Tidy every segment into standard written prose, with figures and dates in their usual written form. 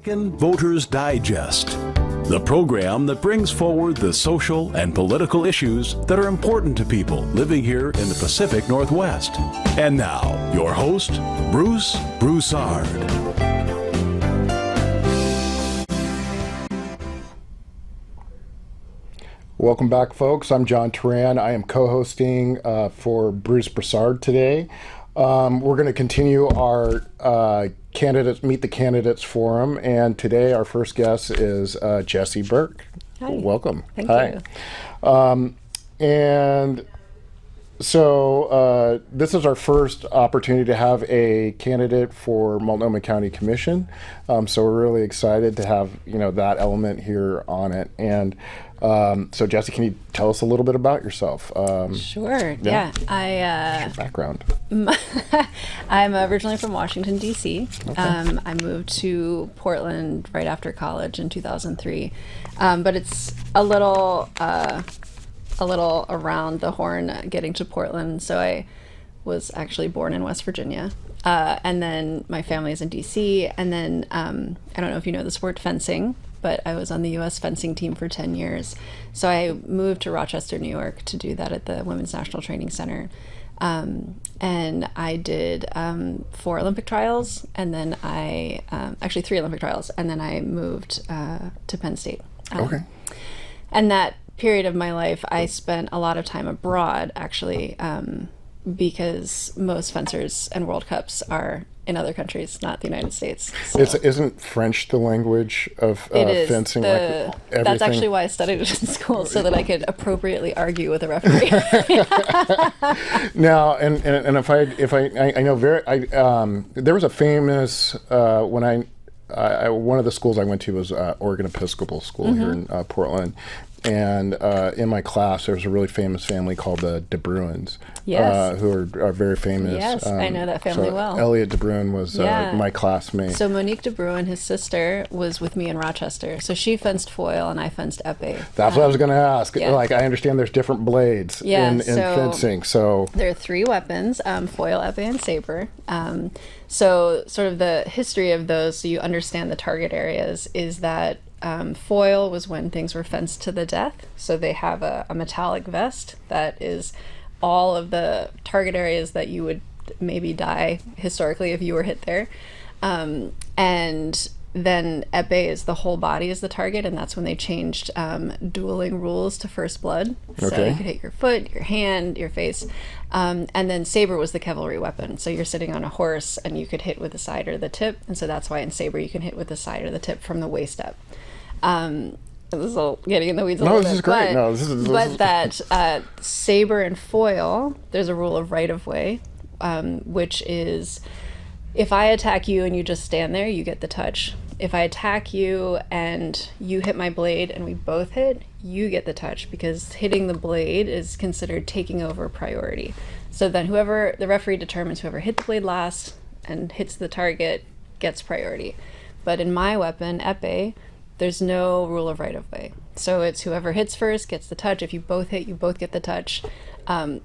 Republican Voters Digest, the program that brings forward the social and political issues that are important to people living here in the Pacific Northwest. And now, your host, Bruce Broussard. Welcome back, folks. I'm John Toran. I am co-hosting for Bruce Broussard today. We're going to continue our Meet the Candidates Forum, and today our first guest is Jessie Burke. Hi. Welcome. Thank Hi. you. And so this is our first opportunity to have a candidate for Multnomah County Commission. So we're really excited to have that element here on it. And so Jessie, can you tell us a little bit about yourself? Sure. Yeah. What's your background? I'm originally from Washington, D.C. Okay. I moved to Portland right after college in 2003. But it's a little around the horn getting to Portland. So I was actually born in West Virginia. And then my family is in D.C. And then I don't know if you know the sport fencing, but I was on the U.S. fencing team for 10 years. So I moved to Rochester, New York to do that at the Women's National Training Center. And I did 4 Olympic trials, and then actually 3 Olympic trials, and then I moved to Penn State. Okay. And that period of my life, I spent a lot of time abroad, actually, because most fencers and World Cups are in other countries, not the United States. So Isn't French the language of fencing? That's actually why I studied it in school, so that I could appropriately argue with a referee. Now, and if I know there was a famous one of the schools I went to was Oregon Episcopal School here in Portland. And in my class, there was a really famous family called the De Bruins, yes. who are very famous. Yes, I know that family well. Elliot De Bruin was my classmate. So Monique De Bruin, his sister, was with me in Rochester. So she fenced foil and I fenced épée. That's what I was going to ask. Yeah. Like, I understand there's different blades in fencing. So there are 3 weapons, foil, épée, and saber. So sort of the history of those, so you understand the target areas, is that foil was when things were fenced to the death. So they have a metallic vest that is all of the target areas that you would maybe die historically if you were hit there. And then épée is the whole body is the target, and that's when they changed dueling rules to first blood. So Okay. you could hit your foot, your hand, your face. And then saber was the cavalry weapon. So you're sitting on a horse and you could hit with the side or the tip. And so that's why in saber you can hit with the side or the tip from the waist up. This is all getting in the weeds a little bit. This is great. But that saber and foil, there's a rule of right of way, which is if I attack you and you just stand there, you get the touch. If I attack you and you hit my blade and we both hit, you get the touch, because hitting the blade is considered taking over priority. So then the referee determines whoever hit the blade last and hits the target gets priority. But in my weapon, épée, there's no rule of right of way. So it's whoever hits first gets the touch. If you both hit, you both get the touch,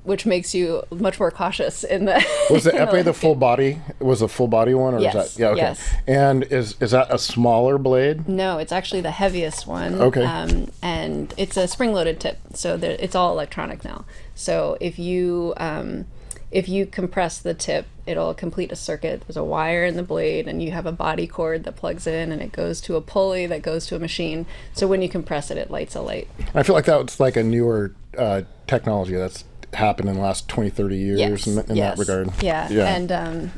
which makes you much more cautious in the. Was the épée the full body? Was a full body one, or yes. is that? Yeah. Okay. Yes. And is that a smaller blade? No, it's actually the heaviest one. Okay. And it's a spring-loaded tip, so it's all electronic now. So if you compress the tip, it'll complete a circuit. There's a wire in the blade, and you have a body cord that plugs in, and it goes to a pulley that goes to a machine. So when you compress it, it lights a light. I feel like that's like a newer technology that's happened in the last 20, 30 years in that regard. Yeah.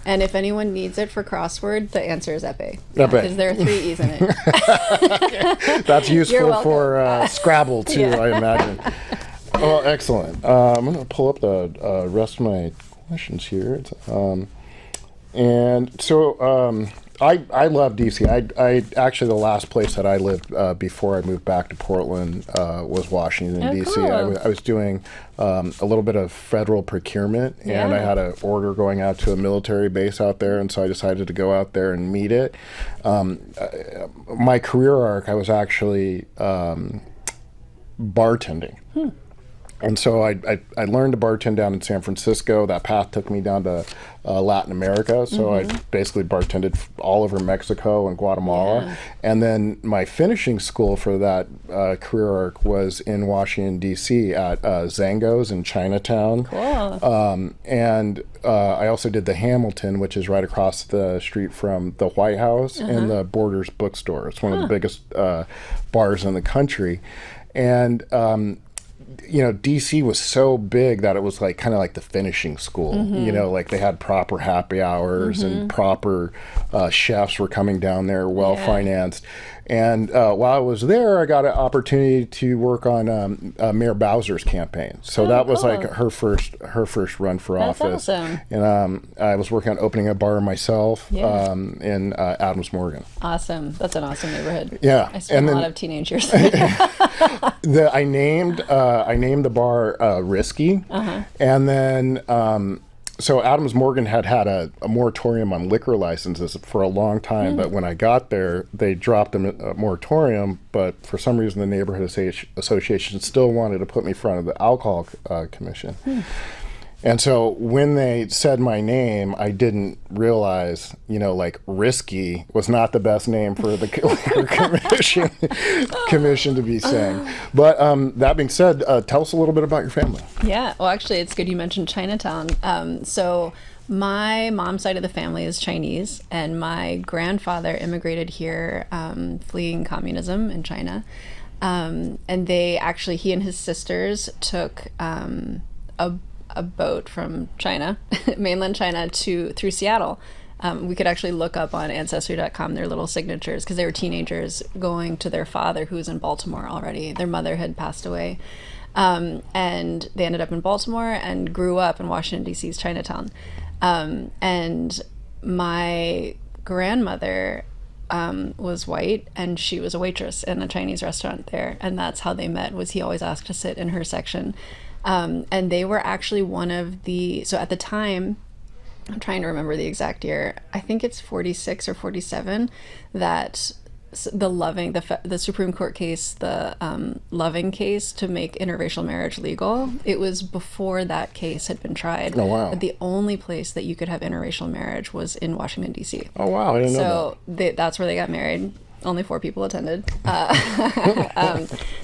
And if anyone needs it for crossword, the answer is épée. Épée. Because there are 3 E's in it. That's useful for Scrabble, too, yeah. I imagine. Oh, excellent. I'm going to pull up the rest of my questions here. And so I love DC. I actually, the last place that I lived before I moved back to Portland was Washington, DC. Cool. I was doing a little bit of federal procurement, and I had an order going out to a military base out there, and so I decided to go out there and meet it. My career arc, I was actually bartending. And so I learned to bartend down in San Francisco. That path took me down to Latin America. So I basically bartended all over Mexico and Guatemala. Yeah. And then my finishing school for that career arc was in Washington, D.C. at Zango's in Chinatown. Cool. And I also did the Hamilton, which is right across the street from the White House and the Borders bookstore. It's one of the biggest bars in the country. And DC was so big that it was like kind of like the finishing school. Like they had proper happy hours and proper chefs were coming down there, well financed. And while I was there, I got an opportunity to work on Mayor Bowser's campaign. So that was like her first run for That's office. awesome. And I was working on opening a bar myself in Adams Morgan. Awesome. That's an awesome neighborhood. Yeah. I spent And a then- lot of teenage years. I named the bar Risky, and then so Adams Morgan had a moratorium on liquor licenses for a long time, but when I got there, they dropped a moratorium. But for some reason, the neighborhood association still wanted to put me in front of the alcohol commission. And so when they said my name, I didn't realize, like Risky was not the best name for the commission to be saying. But that being said, tell us a little bit about your family. Yeah. Well, actually, it's good you mentioned Chinatown. So my mom's side of the family is Chinese, and my grandfather immigrated here, fleeing communism in China. And he and his sisters took a boat from China, mainland China, through Seattle. We could actually look up on Ancestry.com their little signatures because they were teenagers going to their father who was in Baltimore already. Their mother had passed away. And they ended up in Baltimore and grew up in Washington, D.C.'s Chinatown. And my grandmother was white, and she was a waitress in a Chinese restaurant there. And that's how they met, was he always asked to sit in her section. And they were actually so at the time, I'm trying to remember the exact year, I think it's 46 or 47, that the Supreme Court case, the Loving case to make interracial marriage legal, it was before that case had been tried. Oh, wow. But the only place that you could have interracial marriage was in Washington, D.C. Oh, wow. I didn't know that. That's where they got married. Only 4 people attended.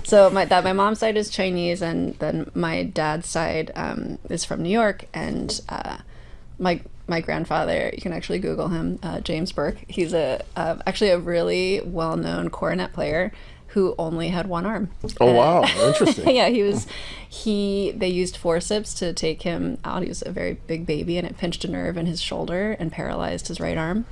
So my mom's side is Chinese, and then my dad's side is from New York. And my grandfather, you can actually Google him, James Burke. He's actually a really well-known cornet player who only had one arm. Oh, wow. Interesting. Yeah, they used forceps to take him out. He was a very big baby, and it pinched a nerve in his shoulder and paralyzed his right arm.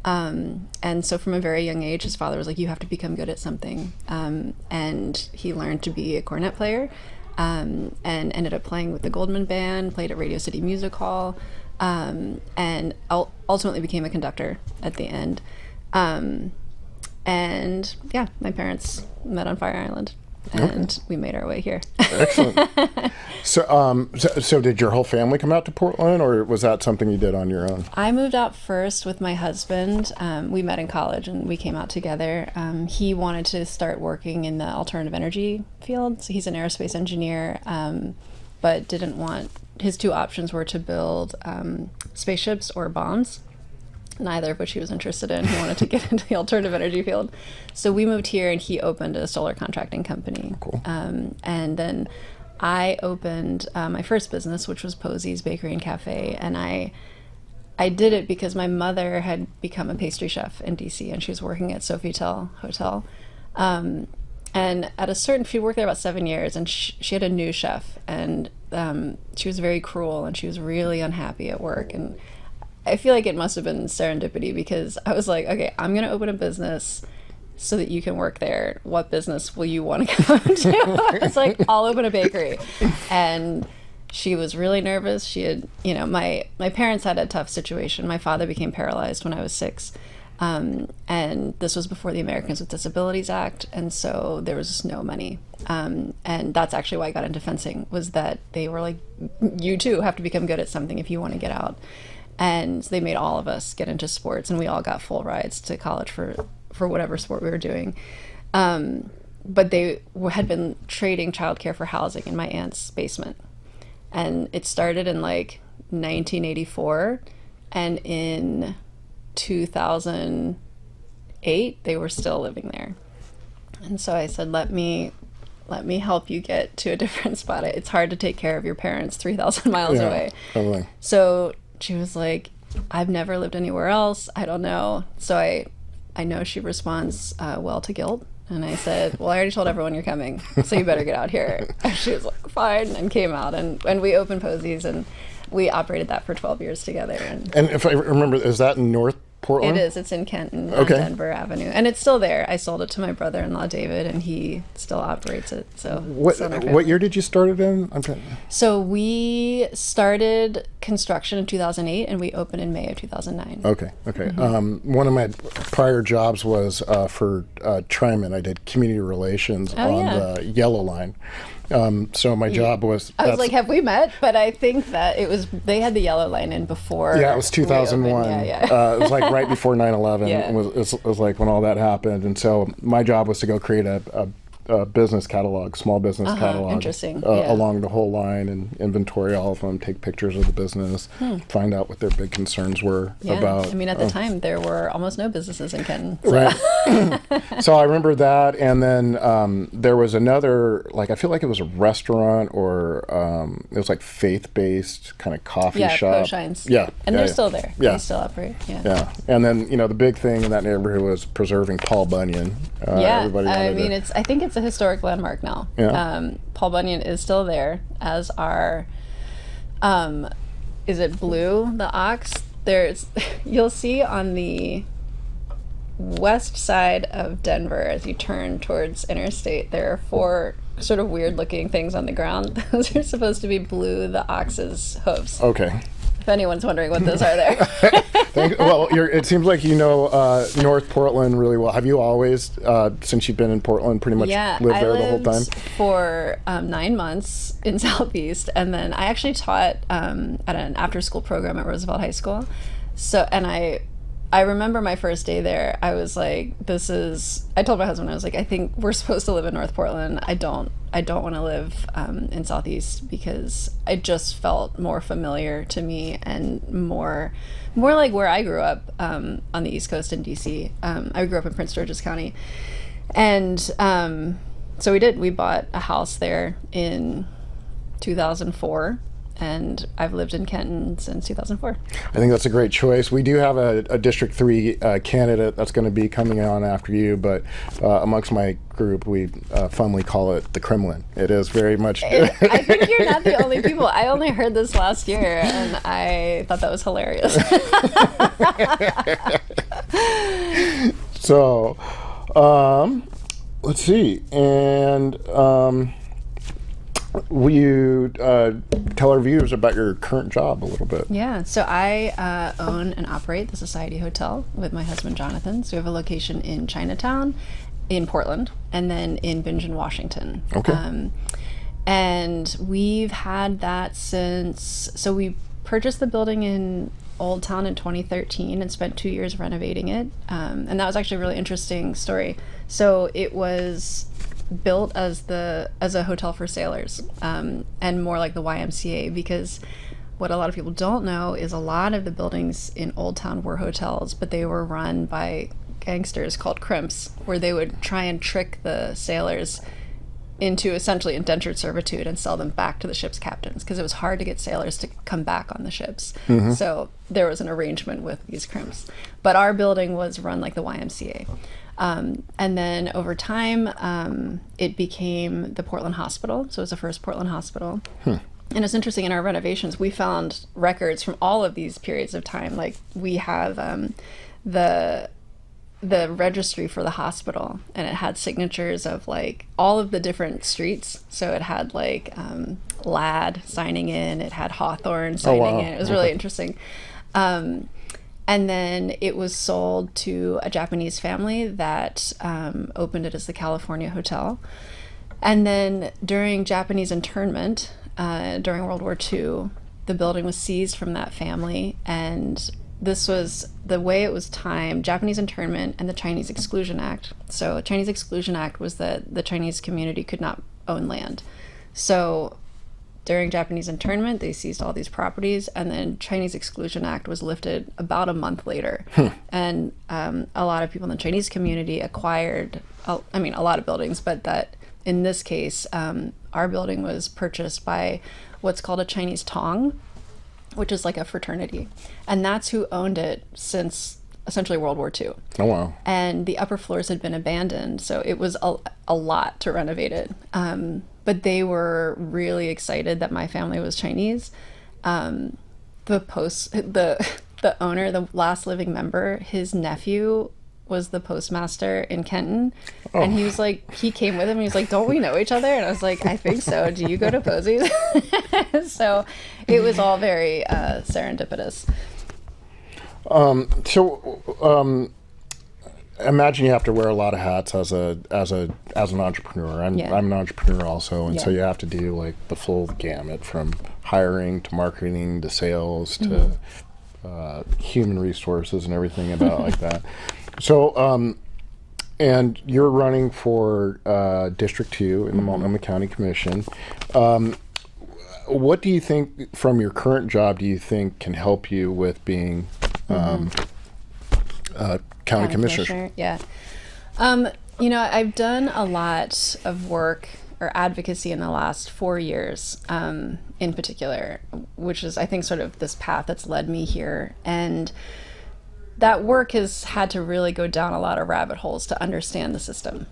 And so from a very young age, his father was like, you have to become good at something. And he learned to be a cornet player, and ended up playing with the Goldman Band, played at Radio City Music Hall, and ultimately became a conductor at the end. And yeah, my parents met on Fire Island, and we made our way here. Excellent. So did your whole family come out to Portland, or was that something you did on your own? I moved out first with my husband. We met in college and we came out together. He wanted to start working in the alternative energy field. So he's an aerospace engineer, but didn't want, his 2 options were to build spaceships or bombs, neither of which he was interested in. He wanted to get into the alternative energy field. So we moved here, and he opened a solar contracting company. Cool. And then I opened my first business, which was Posey's Bakery and Cafe. And I did it because my mother had become a pastry chef in DC, and she was working at Sofitel Hotel. And at she worked there about 7 years, and she had a new chef, and she was very cruel, and she was really unhappy at work. And I feel like it must have been serendipity, because I was like, okay, I'm going to open a business so that you can work there. What business will you want to go to? It's like, I'll open a bakery. And she was really nervous. She had, my parents had a tough situation. My father became paralyzed when I was 6. And this was before the Americans with Disabilities Act. And so there was just no money. And that's actually why I got into fencing, was that they were like, you too have to become good at something if you want to get out. And they made all of us get into sports, and we all got full rides to college for whatever sport we were doing. but they had been trading childcare for housing in my aunt's basement. And it started in like 1984, and in 2008 they were still living there. And so I said, let me help you get to a different spot. It's hard to take care of your parents 3,000 miles away. Totally. So she was like, I've never lived anywhere else. I don't know. So I know she responds well to guilt. And I said, well, I already told everyone you're coming, so you better get out here. And she was like, fine, and came out. And we opened Posey's, and we operated that for 12 years together. And if I remember, is that in North Portland? It is. It's in Kenton on Denver Avenue. And it's still there. I sold it to my brother-in-law, David, and he still operates it. So what year did you start it in? So we started construction in 2008, and we opened in May of 2009. Okay. One of my prior jobs was for Triman. I did community relations on the Yellow Line. So my job was... I was like, have we met? But I think that they had the Yellow Line in before. Yeah, it was 2001. It was like right before 9/11. Yeah. It was like when all that happened. And so my job was to go create a business catalog, small business catalog. Interesting. Along the whole line and inventory all of them, take pictures of the business, find out what their big concerns were about. I mean, at the time, there were almost no businesses in Kenton. So. Right. So I remember that. And then there was another, like, I feel like it was a restaurant or it was like faith-based kind of coffee shop. Yeah, Poshines. Yeah. And they're still there. Yeah. They still operate. Yeah. And then, the big thing in that neighborhood was preserving Paul Bunyan. I think it's a historic landmark now. Yeah. Paul Bunyan is still there, as are, is it Blue, the ox? You'll see on the west side of Denver, as you turn towards Interstate, there are 4 sort of weird looking things on the ground. Those are supposed to be Blue, the ox's hooves. Okay. If anyone's wondering what those are there. Well, it seems like you know North Portland really well. Have you always, since you've been in Portland, pretty much lived there the whole time? For 9 months in Southeast, and then I actually taught at an after-school program at Roosevelt High School. So, and I remember my first day there. I was like, I told my husband, I was like, I think we're supposed to live in North Portland. I don't want to live in Southeast, because it just felt more familiar to me and more like where I grew up on the East Coast in DC. I grew up in Prince George's County. And so we bought a house there in 2004. And I've lived in Kenton since 2004. I think that's a great choice. We do have a District 3 candidate that's going to be coming on after you, but amongst my group, we fondly call it the Kremlin. It is very much... I think you're not the only people. I only heard this last year, and I thought that was hilarious. So, let's see. And... will you tell our viewers about your current job a little bit? Yeah, so I own and operate the Society Hotel with my husband Jonathan. So we have a location in Chinatown, in Portland, and then in Bingen, Washington. Okay. And we've had that so we purchased the building in Oldtown in 2013 and spent 2 years renovating it. And that was actually a really interesting story. So it was built as a hotel for sailors, and more like the YMCA, because what a lot of people don't know is a lot of the buildings in Old Town were hotels, but they were run by gangsters called crimps, where they would try and trick the sailors into essentially indentured servitude and sell them back to the ship's captains, because it was hard to get sailors to come back on the ships. So there was an arrangement with these crimps. But our building was run like the YMCA. And then over time, it became the Portland Hospital. So it was the first Portland hospital. And it's interesting, in our renovations, we found records from all of these periods of time. Like, we have the registry for the hospital, and it had signatures of like all of the different streets. So it had like Ladd signing in, it had Hawthorne signing in. It was really interesting. And then it was sold to a Japanese family that opened it as the California Hotel. And then during Japanese internment, during World War II, the building was seized from that family, and this was the way it was timed, Japanese internment and the Chinese Exclusion Act. So the Chinese Exclusion Act was that the Chinese community could not own land. So during Japanese internment, they seized all these properties, and then Chinese Exclusion Act was lifted about a month later. And a lot of people in the Chinese community acquired, a lot of buildings, but that in this case, our building was purchased by what's called a Chinese Tong, which is like a fraternity. And that's who owned it since essentially World War II. Oh, wow. And the upper floors had been abandoned, so it was a lot to renovate it. But they were really excited that my family was Chinese. The owner, the last living member, his nephew was the postmaster in Kenton. Oh. And he was like, he came with him, and he was like, don't we know each other? And I was like, I think so. Do you go to Posey's? So it was all very serendipitous. Imagine you have to wear a lot of hats as an entrepreneur. I'm an entrepreneur also, and so you have to do like the full gamut from hiring to marketing to sales to human resources and everything about like that. So, and you're running for District 2 in the Multnomah County Commission. What do you think from your current job do you think can help you with being County Commissioner? Yeah. I've done a lot of work or advocacy in the last 4 years, in particular, which is, I think, sort of this path that's led me here. And that work has had to really go down a lot of rabbit holes to understand the system,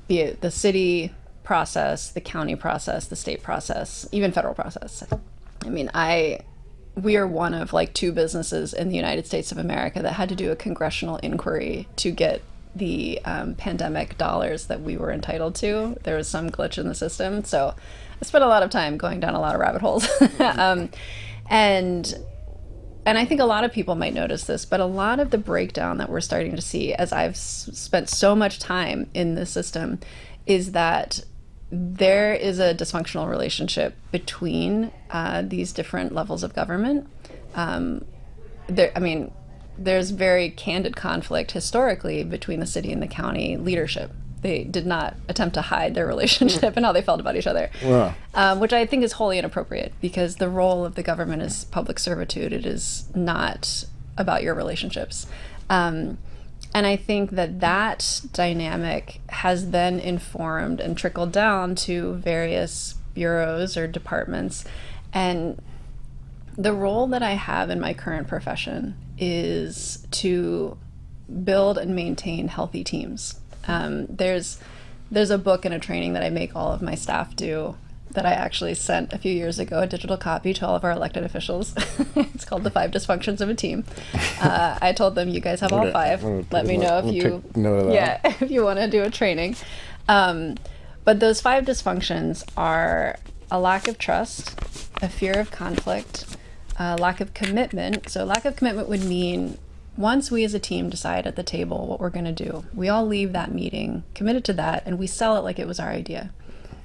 be it the city process, the county process, the state process, even federal process. I mean, we are one of like 2 businesses in the United States of America that had to do a congressional inquiry to get the pandemic dollars that we were entitled to. There was some glitch in the system. So I spent a lot of time going down a lot of rabbit holes. And I think a lot of people might notice this, but a lot of the breakdown that we're starting to see as I've spent so much time in the system is that there is a dysfunctional relationship between these different levels of government. There's very candid conflict historically between the city and the county leadership. They did not attempt to hide their relationship and how they felt about each other, which I think is wholly inappropriate because the role of the government is public servitude. It is not about your relationships. And I think that dynamic has then informed and trickled down to various bureaus or departments. And the role that I have in my current profession is to build and maintain healthy teams. There's a book and a training that I make all of my staff do that I actually sent a few years ago, a digital copy to all of our elected officials. It's called The 5 Dysfunctions of a Team. I told them, you guys have all 5. Let me know if you, if you want to do a training. But those 5 dysfunctions are a lack of trust, a fear of conflict, a lack of commitment. So lack of commitment would mean once we as a team decide at the table what we're going to do, we all leave that meeting committed to that, and we sell it like it was our idea.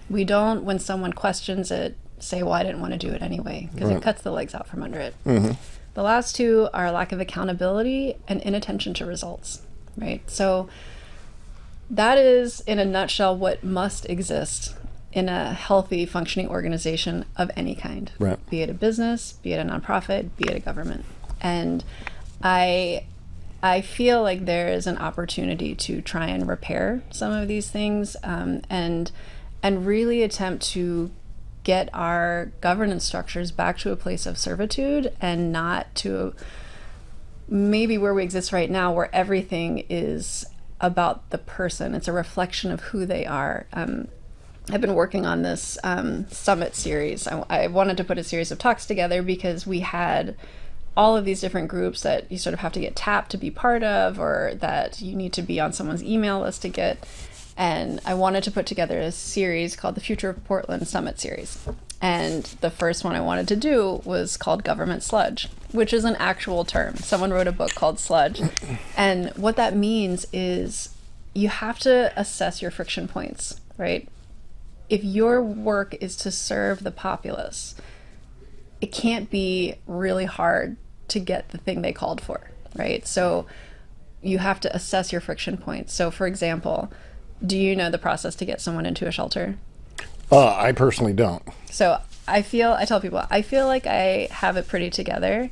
We don't, when someone questions it, say, well, I didn't want to do it anyway, because it cuts the legs out from under it. Mm-hmm. The last 2 are lack of accountability and inattention to results, right? So that is, in a nutshell, what must exist in a healthy, functioning organization of any kind, be it a business, be it a nonprofit, be it a government. And I feel like there is an opportunity to try and repair some of these things, and really attempt to get our governance structures back to a place of servitude and not to maybe where we exist right now, where everything is about the person. It's a reflection of who they are. I've been working on this summit series. I wanted to put a series of talks together because we had all of these different groups that you sort of have to get tapped to be part of, or that you need to be on someone's email list to get. And I wanted to put together a series called the Future of Portland Summit Series. And the first one I wanted to do was called Government Sludge, which is an actual term. Someone wrote a book called Sludge. And what that means is you have to assess your friction points, right? If your work is to serve the populace, it can't be really hard to get the thing they called for, right? So you have to assess your friction points. So for example, do you know the process to get someone into a shelter? I personally don't. So I tell people, I feel like I have it pretty together.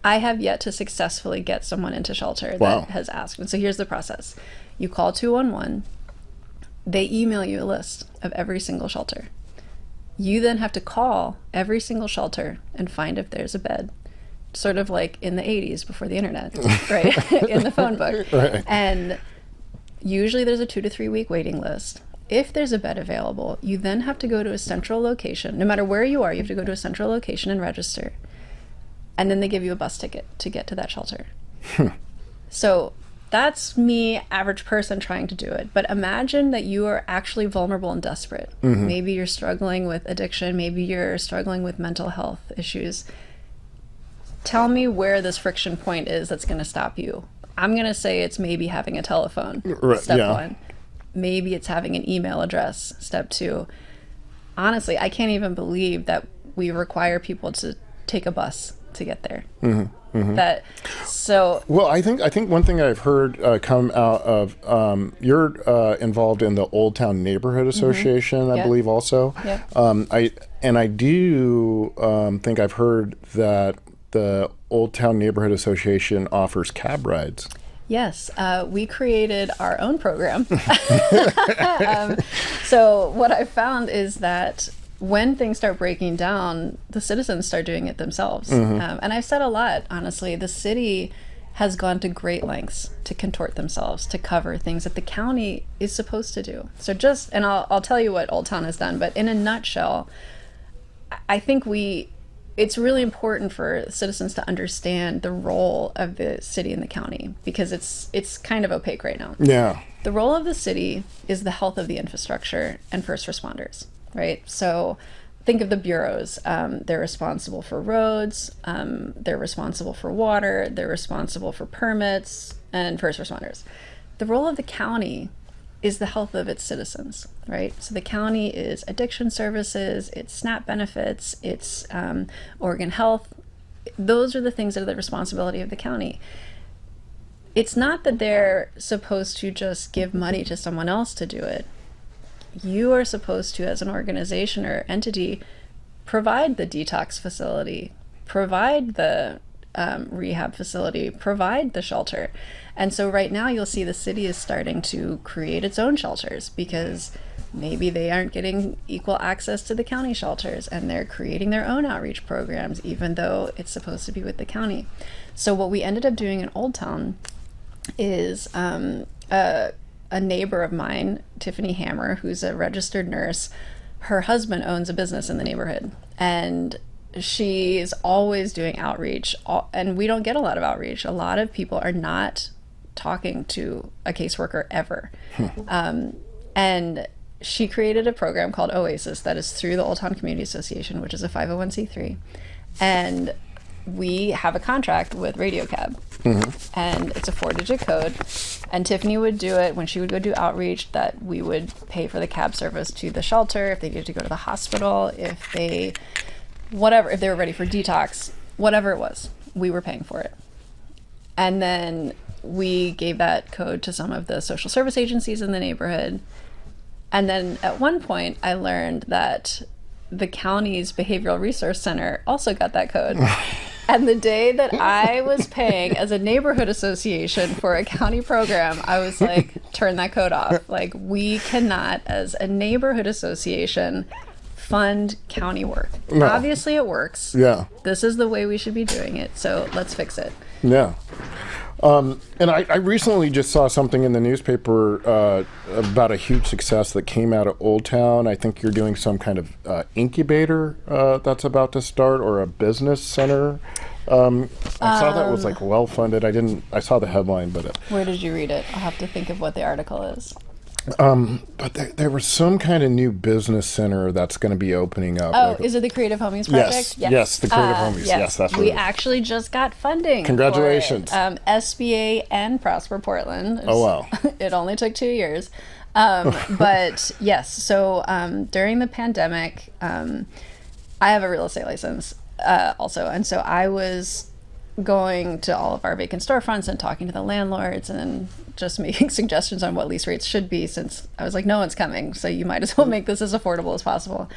I have yet to successfully get someone into shelter that has asked. And so here's the process. You call 211. They email you a list of every single shelter. You then have to call every single shelter and find if there's a bed. Sort of like in the 80s before the internet, right? In the phone book. Right. And usually there's a 2 to 3 week waiting list. If there's a bed available, you then have to go to a central location. No matter where you are, you have to go to a central location and register. And then they give you a bus ticket to get to that shelter. So that's me, average person, trying to do it. But imagine that you are actually vulnerable and desperate. Maybe you're struggling with addiction. Maybe you're struggling with mental health issues. Tell me where this friction point is that's going to stop you. I'm going to say it's maybe having a telephone, step one. Maybe it's having an email address, step two. Honestly, I can't even believe that we require people to take a bus to get there. Well, I think one thing I've heard come out of you're involved in the Oldtown Neighborhood Association, I believe, also. I do think I've heard that the Oldtown Neighborhood Association offers cab rides. Yes, we created our own program. So what I found is that when things start breaking down, the citizens start doing it themselves. And I've said a lot, honestly. The city has gone to great lengths to contort themselves, to cover things that the county is supposed to do. So and I'll tell you what Old Town has done, but in a nutshell, I think it's really important for citizens to understand the role of the city and the county, because it's kind of opaque right now. Yeah. The role of the city is the health of the infrastructure and first responders, right? So think of the bureaus. They're responsible for roads, they're responsible for water, they're responsible for permits and first responders. The role of the county is the health of its citizens, right? So the county is addiction services, it's SNAP benefits, it's organ health. Those are the things that are the responsibility of the county. It's not that they're supposed to just give money to someone else to do it. You are supposed to, as an organization or entity, provide the detox facility, provide the rehab facility, provide the shelter. And so right now you'll see the city is starting to create its own shelters, because maybe they aren't getting equal access to the county shelters, and they're creating their own outreach programs, even though it's supposed to be with the county. So what we ended up doing in Old Town is a neighbor of mine, Tiffany Hammer, who's a registered nurse, her husband owns a business in the neighborhood, and she's always doing outreach, and we don't get a lot of outreach. A lot of people are not talking to a caseworker ever. And she created a program called Oasis that is through the Oldtown Community Association, which is a 501c3. And we have a contract with RadioCab. And it's a 4-digit code. And Tiffany would do it when she would go do outreach, that we would pay for the cab service to the shelter, if they needed to go to the hospital, if they were ready for detox, whatever it was, we were paying for it. And then we gave that code to some of the social service agencies in the neighborhood. And then at one point I learned that the county's behavioral resource center also got that code. And the day that I was paying as a neighborhood association for a county program, I was like, turn that code off. Like, we cannot, as a neighborhood association, fund county work. No. Obviously it works. Yeah. This is the way we should be doing it. So let's fix it. Yeah. And I recently just saw something in the newspaper about a huge success that came out of Old Town. I think you're doing some kind of incubator that's about to start, or a business center. I saw that was like well funded. I saw the headline, but where did you read it? I'll have to think of what the article is. But there was some kind of new business center that's going to be opening up. Oh, is it the Creative Homies Project? Yes, the Creative Homies. Yes, that's what we it is. Actually just got funding. Congratulations. For it. SBA and Prosper Portland. Oh, wow. It only took 2 years. But yes, so during the pandemic, I have a real estate license also. And so I was going to all of our vacant storefronts and talking to the landlords and just making suggestions on what lease rates should be, since I was like, no one's coming, so you might as well make this as affordable as possible.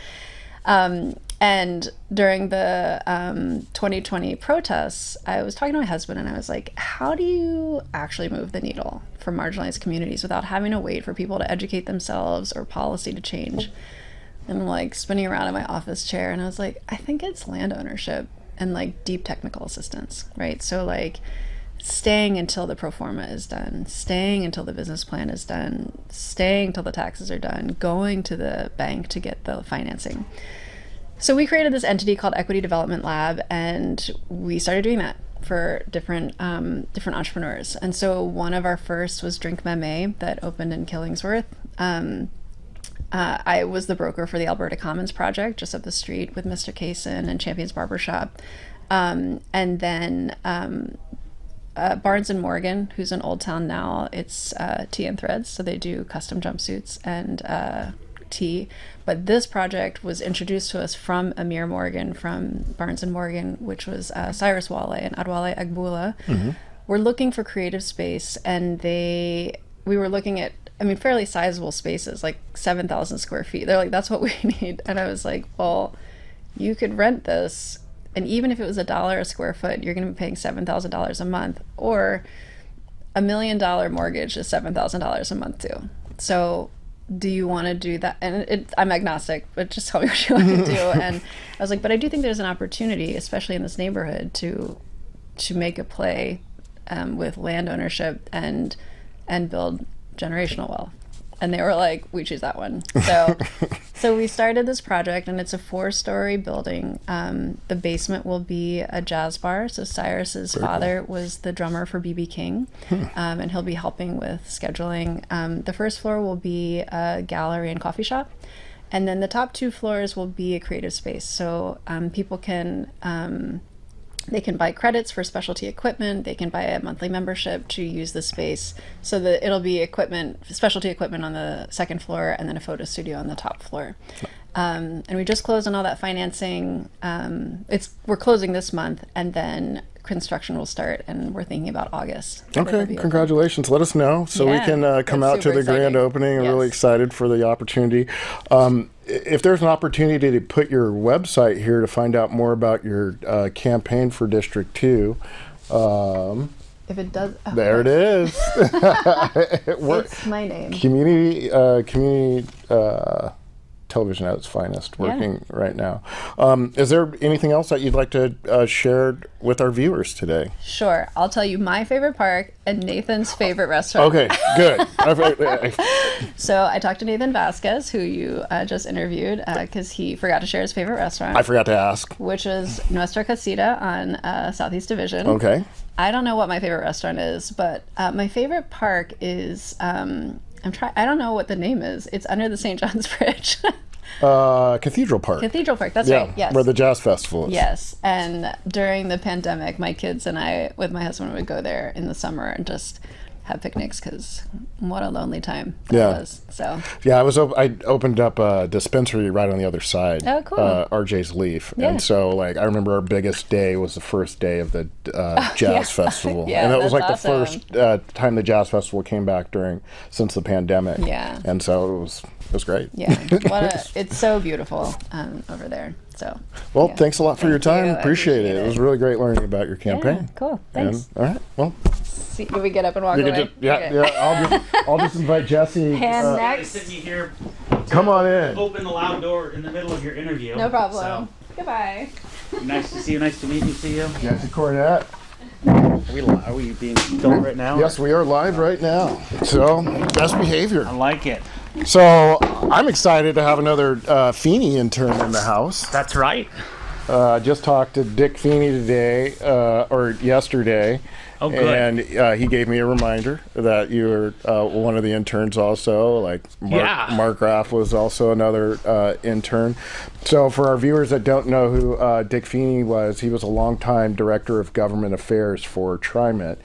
And during the 2020 protests, I was talking to my husband and I was like, how do you actually move the needle for marginalized communities without having to wait for people to educate themselves or policy to change? And I'm like spinning around in my office chair and I was like, I think it's land ownership and like deep technical assistance, right? So like staying until the pro forma is done, staying until the business plan is done, staying until the taxes are done, going to the bank to get the financing. So we created this entity called Equity Development Lab, and we started doing that for different entrepreneurs. And so one of our first was Drink Meme that opened in Killingsworth. I was the broker for the Alberta Commons project just up the street with Mr. Kaysen and Champions Barbershop. And then Barnes & Morgan, who's in Oldtown now, it's tea and threads, so they do custom jumpsuits and tea. But this project was introduced to us from Amir Morgan from Barnes & Morgan, which was Cyrus Wale and Adwale Agbula. Mm-hmm. We're looking for creative space, and we were looking at, fairly sizable spaces, like 7,000 square feet. They're like, that's what we need. And I was like, well, you could rent this, and even if it was $1 a square foot, you're going to be paying $7,000 a month, or $1 million mortgage is $7,000 a month too. So do you want to do that? And I'm agnostic, but just tell me what you want to do. And I was like, but I do think there's an opportunity, especially in this neighborhood, to make a play with land ownership and build generational wealth. And they were like, we choose that one. So we started this project, and it's a 4-story building. The basement will be a jazz bar. So Cyrus's father was the drummer for B.B. King, and he'll be helping with scheduling. The first floor will be a gallery and coffee shop. And then the top 2 floors will be a creative space. So people can they can buy credits for specialty equipment. They can buy a monthly membership to use the space, so that it'll be specialty equipment on the second floor, and then a photo studio on the top floor. And we just closed on all that financing. We're closing this month, and then construction will start, and we're thinking about August. Okay, congratulations. Let us know so we can come out to the grand opening. I'm really excited for the opportunity. If there's an opportunity to put your website here to find out more about your campaign for District 2, if it does, there it is. It's my name. Community television at its finest, working right now. Is there anything else that you'd like to share with our viewers today? Sure. I'll tell you my favorite park and Nathan's favorite restaurant. Okay, good. So I talked to Nathan Vasquez, who you just interviewed, because he forgot to share his favorite restaurant. I forgot to ask. Which is Nuestra Casita on Southeast Division. Okay. I don't know what my favorite restaurant is, but my favorite park is... I don't know what the name is. It's under the St. John's Bridge. Cathedral Park. Cathedral Park, that's right, yes. Where the jazz festival is. Yes, and during the pandemic, my kids and I, with my husband, would go there in the summer and just have picnics, because what a lonely time that was. So yeah, I opened up a dispensary right on the other side. Oh, cool. RJ's Leaf. Yeah. And so I remember our biggest day was the first day of the jazz festival. Yeah, and it was that's the first time the jazz festival came back since the pandemic. Yeah. And so it was great. Yeah. It's so beautiful over there. So thanks a lot for your time. Appreciate it. It was really great learning about your campaign. Yeah, cool. Thanks. All right. Well, do we get up and walk away? I'll just invite Jessie. Hand next. Sit you here. Come on in. Open the loud door in the middle of your interview. No problem. Goodbye. Nice to see you. Nice to meet you. See you. Jessie Cornett. Are we being filmed right now? Yes, we are live right now. So, best behavior. I like it. So, I'm excited to have another Feeney intern in the house. That's right. Just talked to Dick Feeney today, or yesterday. Oh, good. And he gave me a reminder that you were one of the interns also. Mark Raff was also another intern. So for our viewers that don't know who Dick Feeney was, he was a longtime director of government affairs for TriMet.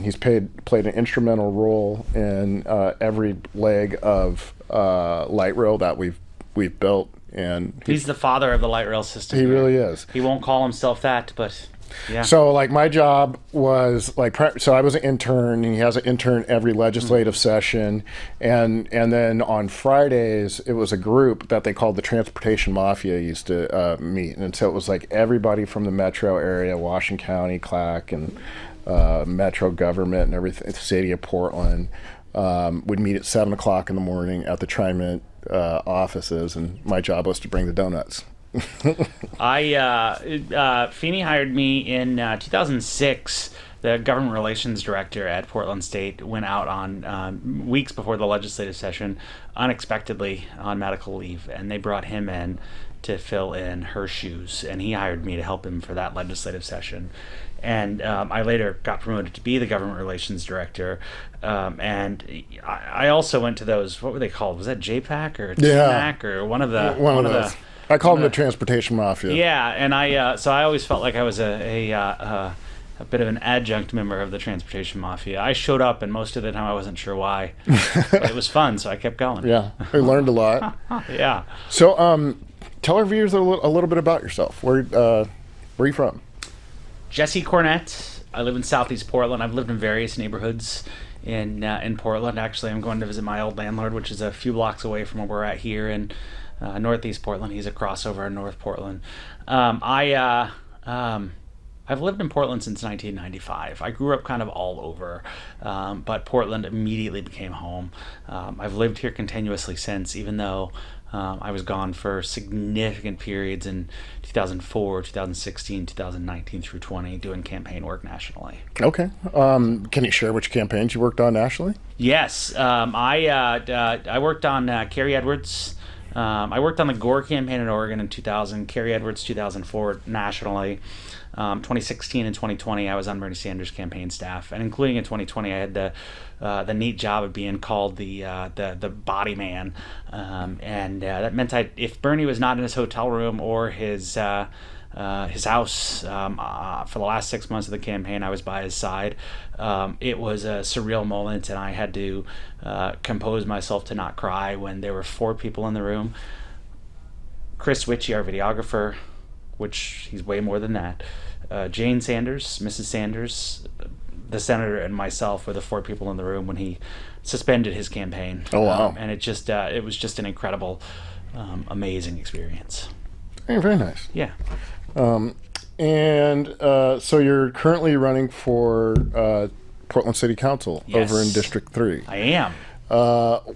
He's played an instrumental role in every leg of light rail that we've built. And he's the father of the light rail system. He really is. He won't call himself that, but Yeah. So like my job was like, so I was an intern, and he has an intern every legislative session. And then on Fridays, it was a group that they called the Transportation Mafia used to meet. And so it was like everybody from the metro area, Washington County, Clack, and metro government and everything, the city of Portland, would meet at 7 o'clock in the morning at the TriMint offices. And my job was to bring the donuts. Feeney hired me in 2006. The government relations director at Portland State went out on weeks before the legislative session, unexpectedly on medical leave, and they brought him in to fill in her shoes, and he hired me to help him for that legislative session. And I later got promoted to be the government relations director, and I also went to those, what were they called? Was that JPAC or TMAC or one of those? I call them the Transportation Mafia. Yeah, and so I always felt like I was a bit of an adjunct member of the Transportation Mafia. I showed up, and most of the time I wasn't sure why, but it was fun, so I kept going. Yeah, I learned a lot. Yeah. So, tell our viewers a little bit about yourself. Where are you from? Jessie Cornett. I live in Southeast Portland. I've lived in various neighborhoods in Portland. Actually, I'm going to visit my old landlord, which is a few blocks away from where we're at here in Northeast Portland. He's a crossover in North Portland. I've lived in Portland since 1995. I grew up kind of all over, but Portland immediately became home. I've lived here continuously since, even though I was gone for significant periods in 2004, 2016, 2019 through 20, doing campaign work nationally. Okay. Can you share which campaigns you worked on nationally? Yes. I worked on Kerry Edwards. I worked on the Gore campaign in Oregon in 2000, Kerry Edwards 2004 nationally. 2016 and 2020, I was on Bernie Sanders' campaign staff, and including in 2020, I had the neat job of being called the body man, and that meant if Bernie was not in his hotel room or his house for the last 6 months of the campaign, I was by his side. It was a surreal moment, and I had to compose myself to not cry when there were 4 people in the room. Chris Witchey, our videographer, which he's way more than that. Jane Sanders, Mrs. Sanders, the senator, and myself were the 4 people in the room when he suspended his campaign. Oh, wow. And it was just an incredible, amazing experience. Hey, very nice. Yeah. So you're currently running for Portland City Council. Yes. Over in District 3. I am.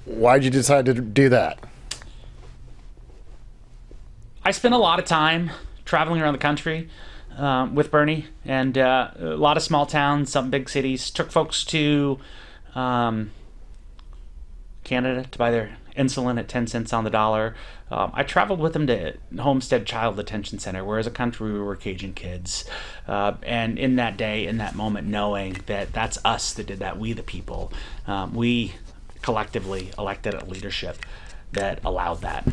Why'd you decide to do that? I spent a lot of time traveling around the country with Bernie, and a lot of small towns, some big cities. Took folks to Canada to buy their insulin at 10 cents on the dollar. I traveled with them to Homestead Child Detention Center, where as a country we were caging kids. And in that day, in that moment, knowing that that's us that did that, we the people, we collectively elected a leadership that allowed that.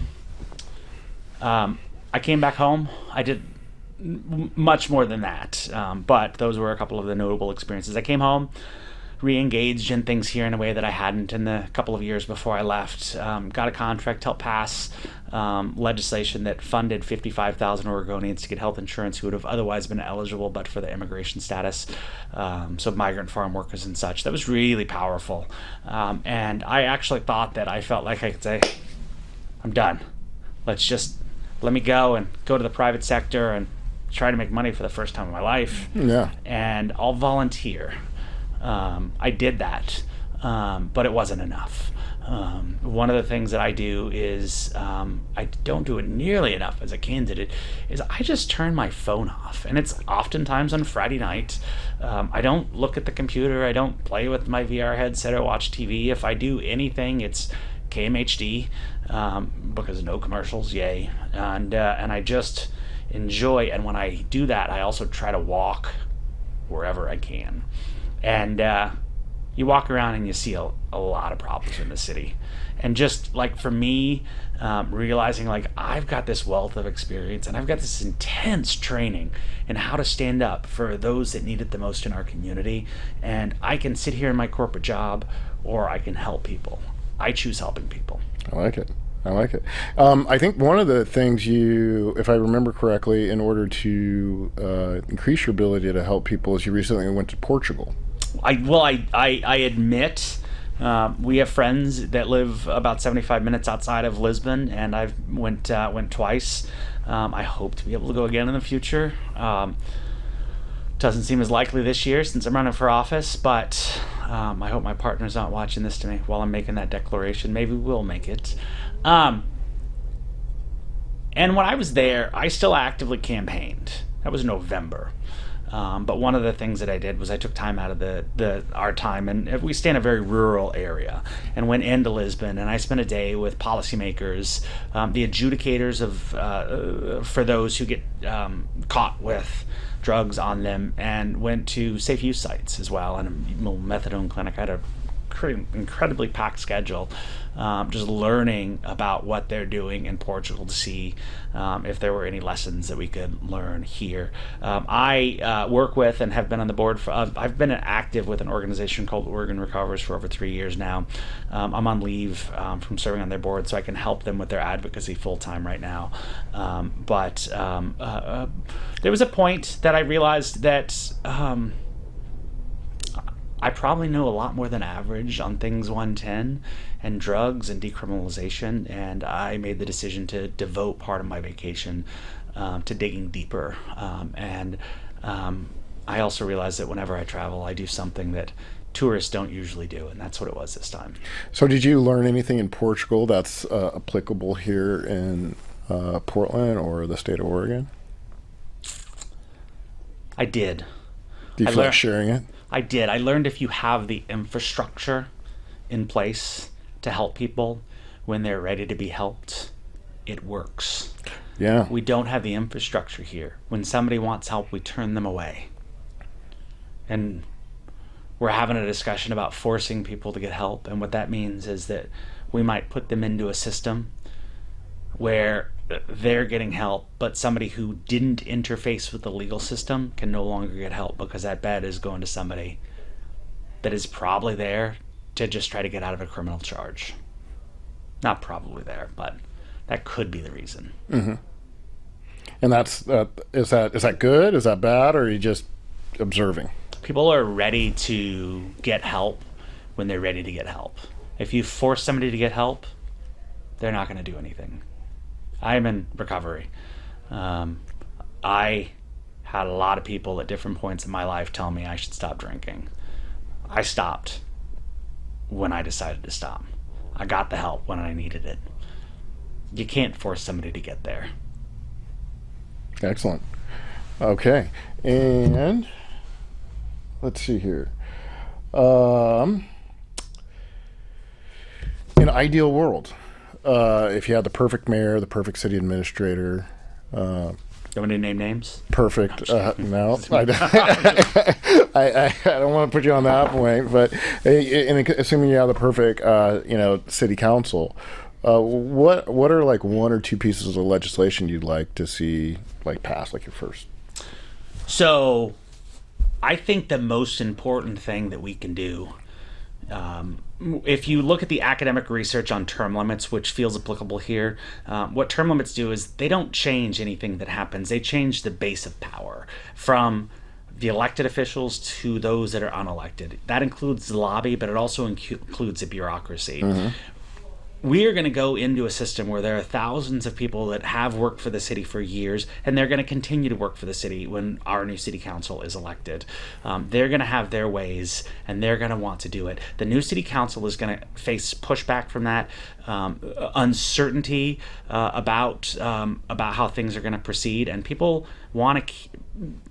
I came back home. I did much more than that, but those were a couple of the notable experiences. I came home, re-engaged in things here in a way that I hadn't in the couple of years before I left. Got a contract to help pass legislation that funded 55,000 Oregonians to get health insurance who would have otherwise been eligible but for the immigration status, so migrant farm workers and such. That was really powerful, and I actually thought that I felt like I could say, I'm done. Let me go and go to the private sector and try to make money for the first time in my life. Yeah. And I'll volunteer. I did that, but it wasn't enough. One of the things that I do is, I don't do it nearly enough as a candidate, is I just turn my phone off. And it's oftentimes on Friday night. I don't look at the computer. I don't play with my VR headset or watch TV. If I do anything, it's KMHD, because no commercials, yay. And I just enjoy, and when I do that, I also try to walk wherever I can. And you walk around and you see a lot of problems in the city. And just like for me, realizing like I've got this wealth of experience and I've got this intense training in how to stand up for those that need it the most in our community. And I can sit here in my corporate job, or I can help people. I choose helping people. I like it. I like it. I think one of the things you, if I remember correctly, in order to increase your ability to help people, is you recently went to Portugal. I admit we have friends that live about 75 minutes outside of Lisbon, and I've went twice. I hope to be able to go again in the future. Doesn't seem as likely this year since I'm running for office, but I hope my partner's not watching this to me while I'm making that declaration. Maybe we'll make it. And when I was there, I still actively campaigned. That was November. But one of the things that I did was I took time out of our time, and we stay in a very rural area, and went into Lisbon, and I spent a day with policymakers, the adjudicators of for those who get caught with drugs on them, and went to safe use sites as well, and a methadone clinic. I had a incredibly packed schedule, just learning about what they're doing in Portugal to see if there were any lessons that we could learn here. I work with and have been on the board for, I've been active with an organization called Oregon Recovers for over 3 years now. I'm on leave from serving on their board, so I can help them with their advocacy full-time right now. But there was a point that I realized that I probably know a lot more than average on things 110 and drugs and decriminalization, and I made the decision to devote part of my vacation to digging deeper. I also realized that whenever I travel, I do something that tourists don't usually do, and that's what it was this time. So did you learn anything in Portugal that's applicable here in Portland or the state of Oregon? I did. Do you feel like sharing it? I did. I learned if you have the infrastructure in place to help people when they're ready to be helped, it works. Yeah. We don't have the infrastructure here. When somebody wants help, we turn them away. And we're having a discussion about forcing people to get help, and what that means is that we might put them into a system where they're getting help, but somebody who didn't interface with the legal system can no longer get help because that bed is going to somebody that is probably there to just try to get out of a criminal charge. Not probably there, but that could be the reason. Mm-hmm. And is that good? Is that bad? Or are you just observing? People are ready to get help when they're ready to get help. If you force somebody to get help, they're not going to do anything. I am in recovery. I had a lot of people at different points in my life tell me I should stop drinking. I stopped when I decided to stop. I got the help when I needed it. You can't force somebody to get there. Excellent. Okay. And let's see here. In an ideal world, if you had the perfect mayor, the perfect city administrator, you want me to name names? Perfect. No, I don't want to put you on that point. But assuming you have the perfect, city council, what are like one or two pieces of legislation you'd like to see passed, like your first? So, I think the most important thing that we can do. If you look at the academic research on term limits, which feels applicable here, what term limits do is they don't change anything that happens. They change the base of power from the elected officials to those that are unelected. That includes the lobby, but it also includes the bureaucracy. Mm-hmm. We are going to go into a system where there are thousands of people that have worked for the city for years, and they're going to continue to work for the city when our new city council is elected. They're going to have their ways, and they're going to want to do it. The new city council is going to face pushback from that, uncertainty about how things are going to proceed, and people want to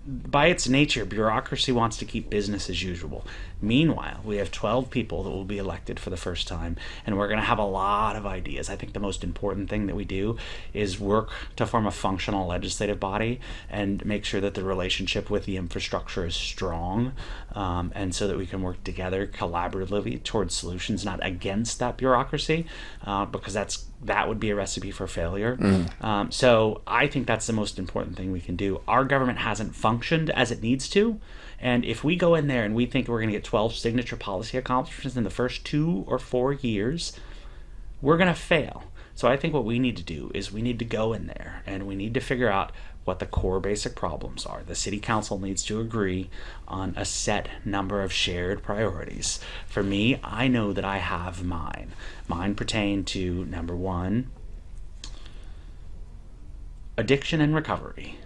by its nature, bureaucracy wants to keep business as usual. Meanwhile, we have 12 people that will be elected for the first time, and we're going to have a lot of ideas. I think the most important thing that we do is work to form a functional legislative body and make sure that the relationship with the infrastructure is strong, and so that we can work together collaboratively towards solutions, not against that bureaucracy, because that would be a recipe for failure. So I think that's the most important thing we can do. Our government hasn't functioned as it needs to, and if we go in there and we think we're going to get 12 signature policy accomplishments in the first 2 or 4 years, we're going to fail. So I think what we need to do is we need to go in there and we need to figure out what the core basic problems are. The city council needs to agree on a set number of shared priorities. For me, I know that I have mine. Mine pertain to, number one, addiction and recovery.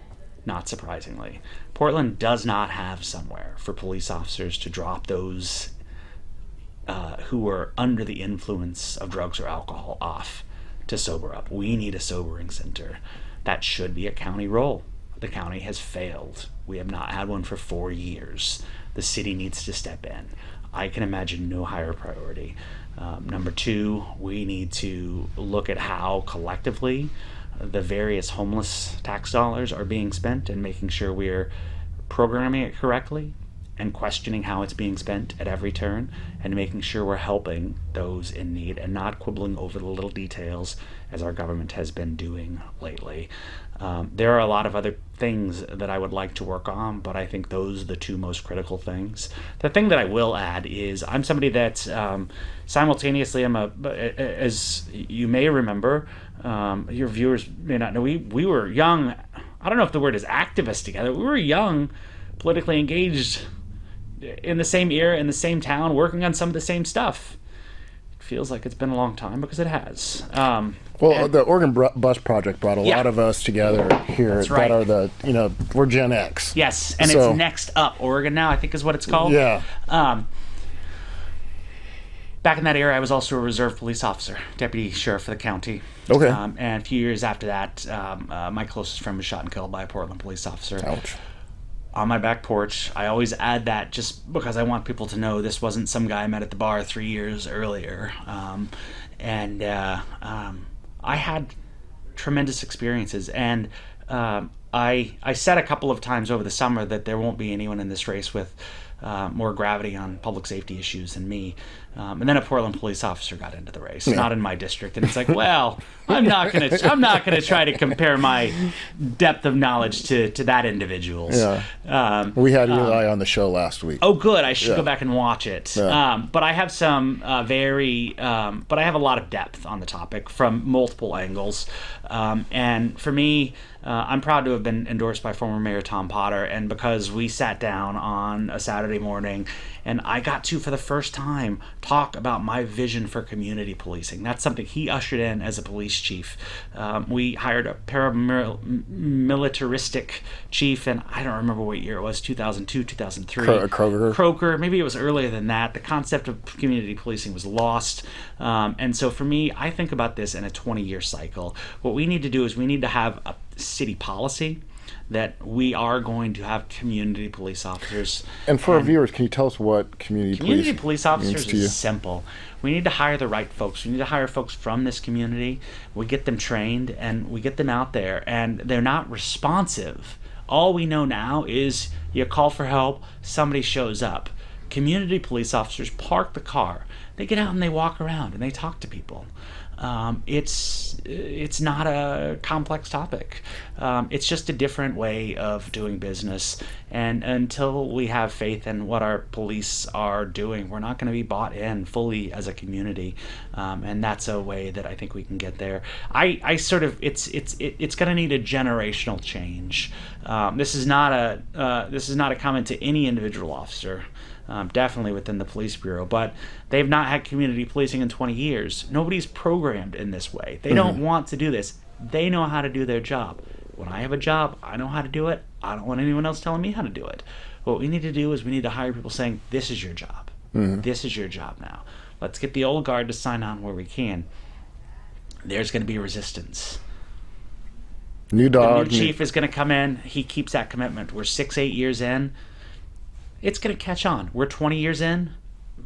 Not surprisingly, Portland does not have somewhere for police officers to drop those who are under the influence of drugs or alcohol off to sober up. We need a sobering center. That should be a county role. The county has failed. We have not had one for 4 years. The city needs to step in. I can imagine no higher priority. Number two, we need to look at how collectively the various homeless tax dollars are being spent and making sure we're programming it correctly and questioning how it's being spent at every turn and making sure we're helping those in need and not quibbling over the little details as our government has been doing lately. There are a lot of other things that I would like to work on, but I think those are the two most critical things. The thing that I will add is I'm somebody that simultaneously as you may remember, your viewers may not know, we were young, I don't know if the word is activists together, we were young, politically engaged in the same era, in the same town, working on some of the same stuff. It feels like it's been a long time because it has. The Oregon Bus Project brought a lot of us together here. That's right. That are we're Gen X. Yes, and it's Next Up Oregon now, I think is what it's called. Yeah. Back in that era, I was also a reserve police officer, deputy sheriff for the county. Okay. And a few years after that, my closest friend was shot and killed by a Portland police officer. Ouch. On my back porch. I always add that just because I want people to know this wasn't some guy I met at the bar 3 years earlier. I had tremendous experiences, and I said a couple of times over the summer that there won't be anyone in this race with more gravity on public safety issues than me. And then a Portland police officer got into the race, not in my district, and it's like, well, I'm not gonna try to compare my depth of knowledge to that individual's. Yeah. We had Eli on the show last week. Oh, good. I should go back and watch it. Yeah. But I have some but I have a lot of depth on the topic from multiple angles. And for me, I'm proud to have been endorsed by former Mayor Tom Potter, and because we sat down on a Saturday morning and I got to, for the first time, talk about my vision for community policing. That's something he ushered in as a police chief. We hired a paramilitaristic chief, and I don't remember what year it was, 2002, 2003. Kroger. Maybe it was earlier than that. The concept of community policing was lost. And so for me, I think about this in a 20-year cycle. What we need to do is we need to have a city policy that we are going to have community police officers. And for our viewers, can you tell us what community police officers is simple. We need to hire the right folks. We need to hire folks from this community. We get them trained and we get them out there, and they're not responsive. All we know now is you call for help, somebody shows up. Community police officers park the car. They get out and they walk around and they talk to people. It's not a complex topic. It's just a different way of doing business. And until we have faith in what our police are doing, we're not going to be bought in fully as a community. And that's a way that I think we can get there. It's going to need a generational change. This is not a comment to any individual officer. Definitely within the police bureau, but they've not had community policing in 20 years. Nobody's programmed in this way. They don't want to do this. They know how to do their job. When I have a job, I know how to do it. I don't want anyone else telling me how to do it. What we need to do is we need to hire people saying, this is your job. This is your job now. Let's get the old guard to sign on where we can. There's going to be resistance. The new chief is going to come in. He keeps that commitment. We're 6-8 years in. It's going to catch on. We're 20 years in.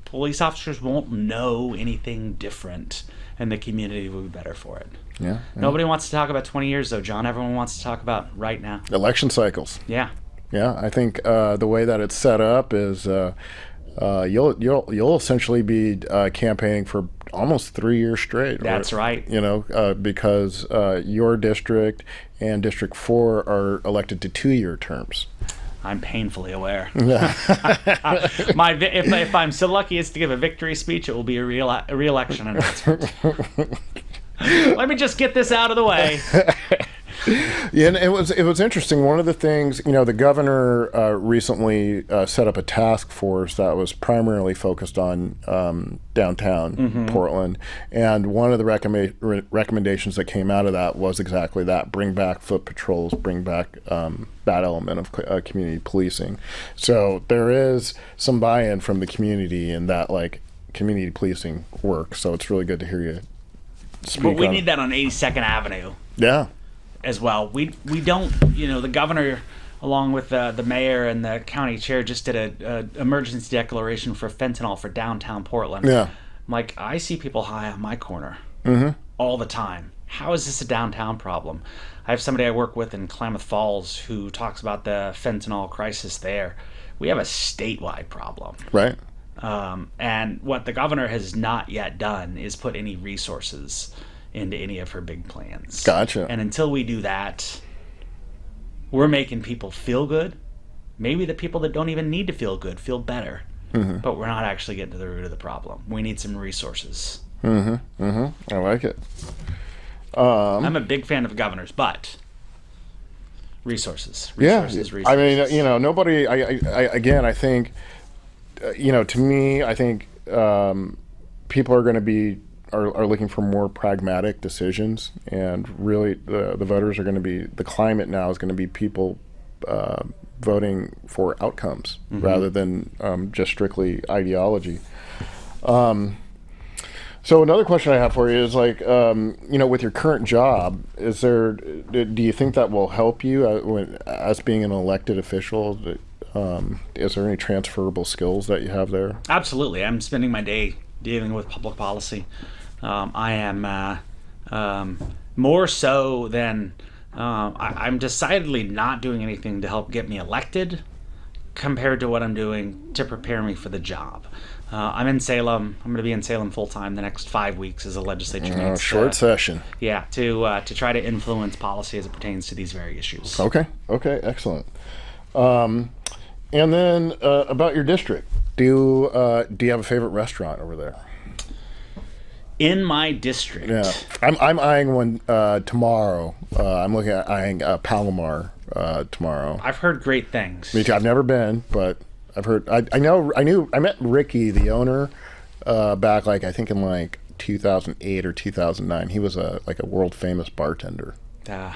Police officers won't know anything different, and the community will be better for it. Yeah. Nobody wants to talk about 20 years, though, John. Everyone wants to talk about right now. Election cycles. Yeah. Yeah, I think the way that it's set up is you'll essentially be campaigning for almost 3 years straight. That's right. Because your district and District 4 are elected to 2-year terms. I'm painfully aware. If I'm so lucky as to give a victory speech, it will be a re-election announcement. Let me just get this out of the way. Yeah, and it was interesting. One of the things, the governor recently set up a task force that was primarily focused on downtown Portland, and one of the recommendations that came out of that was exactly that: bring back foot patrols, bring back that element of community policing. So there is some buy-in from the community in that, like, community policing work. So it's really good to hear you speak. But we need that on 82nd Avenue. Yeah. As well. We don't, the governor, along with the mayor and the county chair, just did a emergency declaration for fentanyl for downtown Portland. Yeah. I'm like, I see people high on my corner all the time. How is this a downtown problem? I have somebody I work with in Klamath Falls who talks about the fentanyl crisis there. We have a statewide problem. Right. And what the governor has not yet done is put any resources into any of her big plans. Gotcha. And until we do that, we're making people feel good. Maybe the people that don't even need to feel good feel better. But we're not actually getting to the root of the problem. We need some resources. I like it. I'm a big fan of governors, but resources. Resources. I mean, nobody. I think, to me, I think people are going to be are looking for more pragmatic decisions, and really the voters are going to be, the climate now is going to be people voting for outcomes rather than just strictly ideology. So another question I have for you is, like, with your current job, do you think that will help you as being an elected official? Is there any transferable skills that you have there? Absolutely. I'm spending my day dealing with public policy. I am more so than I'm decidedly not doing anything to help get me elected compared to what I'm doing to prepare me for the job. I'm in Salem. I'm going to be in Salem full time the next 5 weeks as a legislature meets. Short session. Yeah, to try to influence policy as it pertains to these very issues. Okay, excellent. And then about your district, do you have a favorite restaurant over there? In my district, yeah, I'm eyeing one tomorrow. I'm looking at eyeing Palomar tomorrow. I've heard great things. Me too. I've never been, but I've heard. I met Ricky, the owner, back, like, I think in like 2008 or 2009. He was a world famous bartender. Yeah.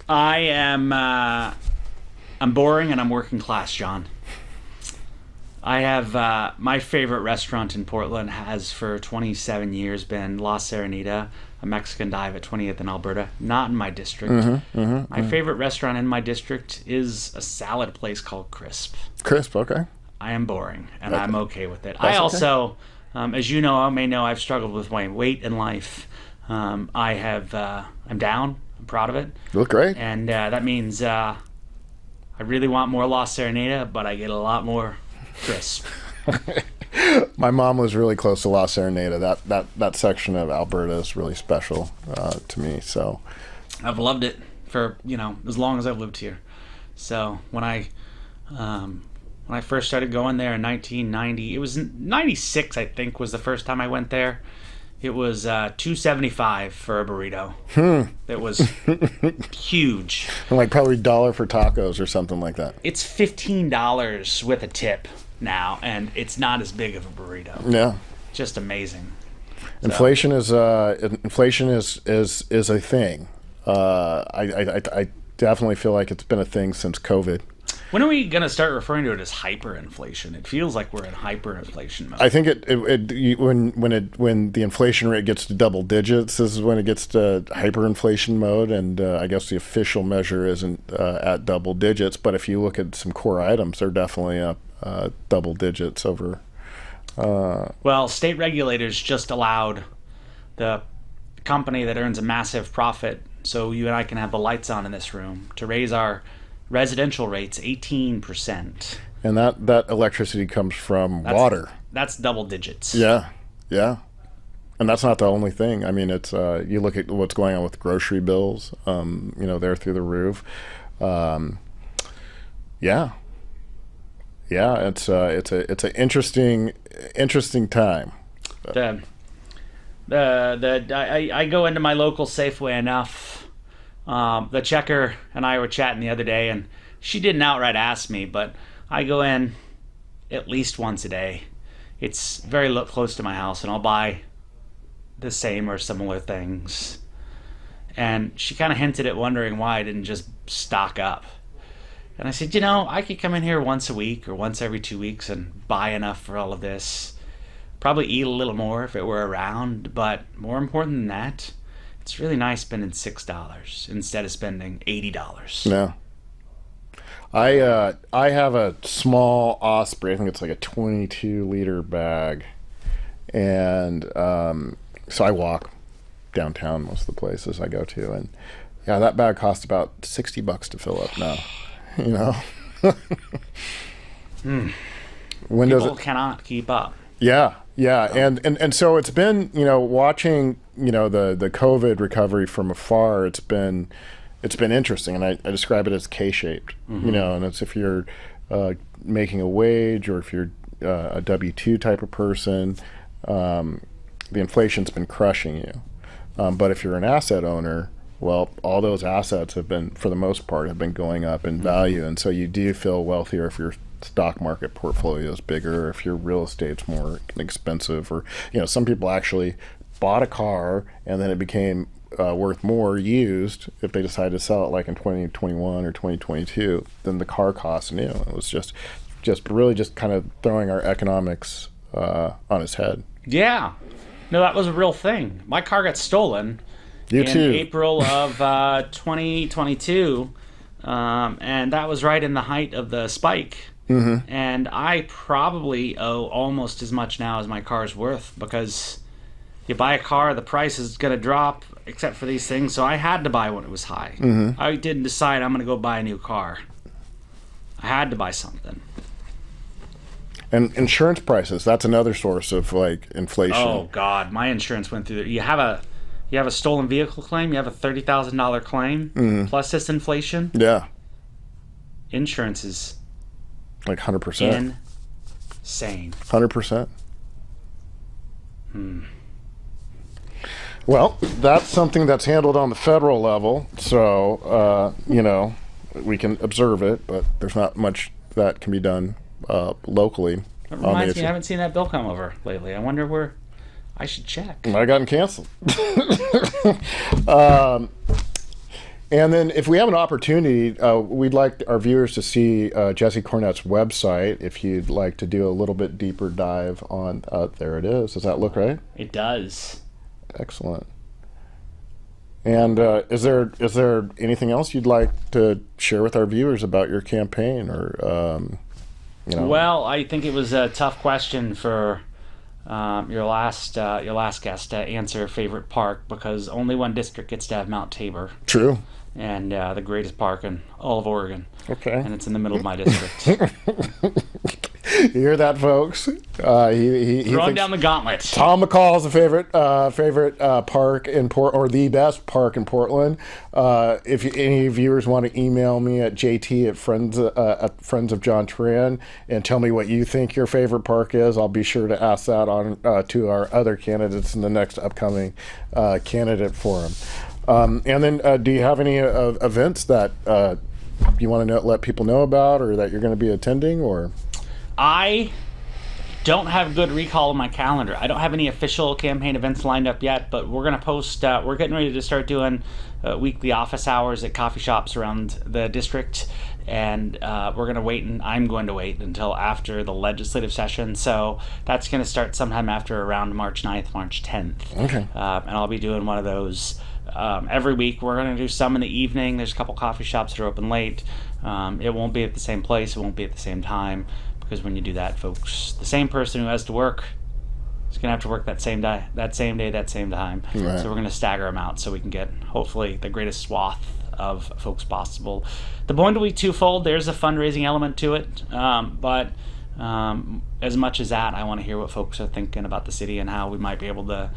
I am. I'm boring and I'm working class, John. I have my favorite restaurant in Portland has for 27 years been La Serenita, a Mexican dive at 20th and Alberta. Not in my district. My favorite restaurant in my district is a salad place called Crisp. Crisp, okay. I am boring, and I'm okay with it. I also, as you know, I may know, I've struggled with my weight in life. I'm down. I'm proud of it. You look great. And that means I really want more La Serenita, but I get a lot more Crisp. My mom was really close to La Serenita. That section of Alberta is really special to me. So I've loved it for as long as I've lived here. So when I first started going there in 1990, it was 96, I think, was the first time I went there. It was $2.75 for a burrito. It was huge. And like probably $1 for tacos or something like that. It's $15 with a tip now, and it's not as big of a burrito. Yeah, just amazing. Inflation is a thing. I definitely feel like it's been a thing since COVID. When are we going to start referring to it as hyperinflation? It feels like we're in hyperinflation mode. I think when the inflation rate gets to double digits, this is when it gets to hyperinflation mode, and I guess the official measure isn't at double digits. But if you look at some core items, they're definitely up double digits over. Well, state regulators just allowed the company that earns a massive profit, so you and I can have the lights on in this room, to raise our residential rates 18%. And that electricity comes from water. That's double digits. Yeah. And that's not the only thing. I mean, it's you look at what's going on with grocery bills. They're through the roof. Yeah. It's an interesting time. I go into my local Safeway enough. The checker and I were chatting the other day, and she didn't outright ask me, but I go in at least once a day. It's very close to my house, and I'll buy the same or similar things. And she kind of hinted at wondering why I didn't just stock up. And I said, I could come in here once a week or once every 2 weeks and buy enough for all of this. Probably eat a little more if it were around, but more important than that, it's really nice spending $6 instead of spending $80. Yeah. I have a small Osprey. I think it's like a 22-liter bag, and so I walk downtown most of the places I go to, and yeah, that bag costs about $60 to fill up now. When People cannot keep up. Yeah, and so it's been watching the COVID recovery from afar. It's been interesting, and I describe it as K-shaped. And it's if you're making a wage or if you're a W-2 type of person, the inflation's been crushing you. But if you're an asset owner, well, all those assets have been, for the most part, have been going up in value, and so you do feel wealthier if your stock market portfolio is bigger, or if your real estate's more expensive, or some people actually bought a car and then it became worth more used if they decided to sell it like in 2021 or 2022 than the car cost new. It was just really just kind of throwing our economics on its head. Yeah. No, that was a real thing. My car got stolen in April of 2022, and that was right in the height of the spike. And I probably owe almost as much now as my car's worth, because you buy a car, the price is going to drop, except for these things. So I had to buy when it was high. I didn't decide I'm going to go buy a new car. I had to buy something. And insurance prices, that's another source of like inflation. Oh God, my insurance went through there. You have a stolen vehicle claim, you have a $30,000 claim, plus this inflation. Yeah. Insurance is like 100%. Insane. 100%. Well, that's something that's handled on the federal level, so we can observe it, but there's not much that can be done locally. That reminds me, I haven't seen that bill come over lately. I wonder where I should check. Might have gotten canceled. And then if we have an opportunity, we'd like our viewers to see Jessie Cornett's website. If you'd like to do a little bit deeper dive on, there it is. Does that look right? It does. Excellent. And is there anything else you'd like to share with our viewers about your campaign, or Well, I think it was a tough question for your last guest to answer favorite park, because only one district gets to have Mount Tabor. True. And the greatest park in all of Oregon. Okay. And it's in the middle of my district. You hear that, folks? He throwing down the gauntlet. Tom McCall's a favorite park in or the best park in Portland. If any viewers want to email me at JT at Friends of John Toran and tell me what you think your favorite park is, I'll be sure to ask that on to our other candidates in the next upcoming candidate forum. And then, do you have any events that you want to let people know about, or that you're going to be attending, or? I don't have good recall on my calendar. I don't have any official campaign events lined up yet, but we're going to post, we're getting ready to start doing weekly office hours at coffee shops around the district, and I'm going to wait until after the legislative session, so that's going to start sometime after around March 9th, March 10th. Okay. And I'll be doing one of those every week. We're going to do some in the evening. There's a couple coffee shops that are open late. It won't be at the same place. It won't be at the same time. Because when you do that, folks, the same person who has to work is going to have to work that same day, that same time. Right. So we're going to stagger them out so we can get, hopefully, the greatest swath of folks possible. The Born to Week twofold, there's a fundraising element to it. But as much as that, I want to hear what folks are thinking about the city and how we might be able to